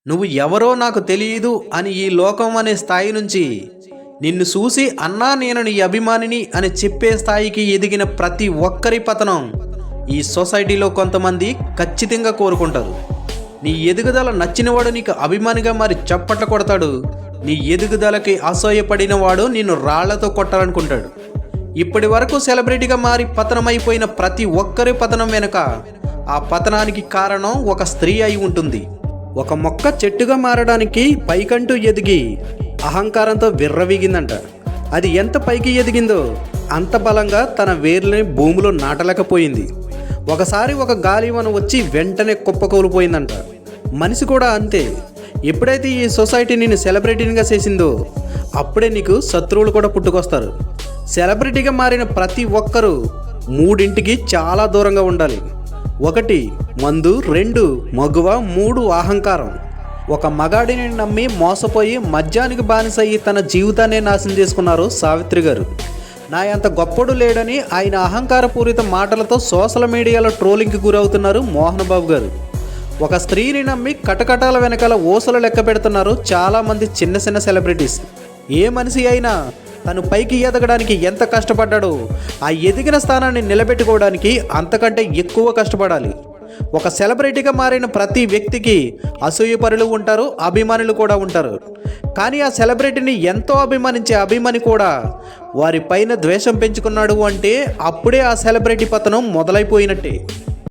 నువ్వు ఎవరో నాకు తెలియదు అని ఈ లోకం అనే స్థాయి నుంచి నిన్ను చూసి అన్నా నేను నీ అభిమానిని అని చెప్పే స్థాయికి ఎదిగిన ప్రతి ఒక్కరి పతనం ఈ సొసైటీలో కొంతమంది ఖచ్చితంగా కోరుకుంటారు. నీ ఎదుగుదల నచ్చినవాడు నీకు అభిమానిగా మరి చప్పట్లు కొడతాడు. నీ ఎదుగుదలకి అసూయపడిన వాడు నిన్ను రాళ్లతో కొట్టాలనుకుంటాడు. ఇప్పటి వరకు సెలబ్రిటీగా మారి పతనమైపోయిన ప్రతి ఒక్కరి పతనం వెనుక ఆ పతనానికి కారణం ఒక స్త్రీ అయి ఉంటుంది. ఒక మొక్క చెట్టుగా మారడానికి పైకంటూ ఎదిగి అహంకారంతో విర్రవీగిందంట. అది ఎంత పైకి ఎదిగిందో అంత బలంగా తన వేర్లని భూమిలో నాటలేకపోయింది. ఒకసారి ఒక గాలివాన వచ్చి వెంటనే కుప్పకూలిపోయిందంట. మనిషి కూడా అంతే. ఎప్పుడైతే ఈ సొసైటీ నిన్ను సెలబ్రిటీగా చేసిందో అప్పుడే నీకు శత్రువులు కూడా పుట్టుకొస్తారు. సెలబ్రిటీగా మారిన ప్రతి ఒక్కరూ మూడింటికి చాలా దూరంగా ఉండాలి. 1 మందు, 2 మగువ, 3 అహంకారం. ఒక మగాడిని నమ్మి మోసపోయి మద్యానికి బానిసయ్యి తన జీవితాన్ని నాశనం చేసుకున్నారు సావిత్రి గారు. నా అంత గొప్పడు లేడని ఆయన అహంకారపూరిత మాటలతో సోషల్ మీడియాలో ట్రోలింగ్కి గురవుతున్నారు మోహన్ బాబు గారు. ఒక స్త్రీని నమ్మి కటకటాల వెనకాల ఊసలు లెక్క పెడుతున్నారు చాలామంది చిన్న చిన్న సెలబ్రిటీస్. ఏ మనిషి అయినా తను పైకి ఎదగడానికి ఎంత కష్టపడ్డాడో ఆ ఎదిగిన స్థానాన్ని నిలబెట్టుకోవడానికి అంతకంటే ఎక్కువ కష్టపడాలి. ఒక సెలబ్రిటీగా మారిన ప్రతి వ్యక్తికి అసూయపరులు ఉంటారు, అభిమానులు కూడా ఉంటారు. కానీ ఆ సెలబ్రిటీని ఎంతో అభిమానించే అభిమాని కూడా వారి పైన ద్వేషం పెంచుకున్నాడు అంటే అప్పుడే ఆ సెలబ్రిటీ పతనం మొదలైపోయినట్టే.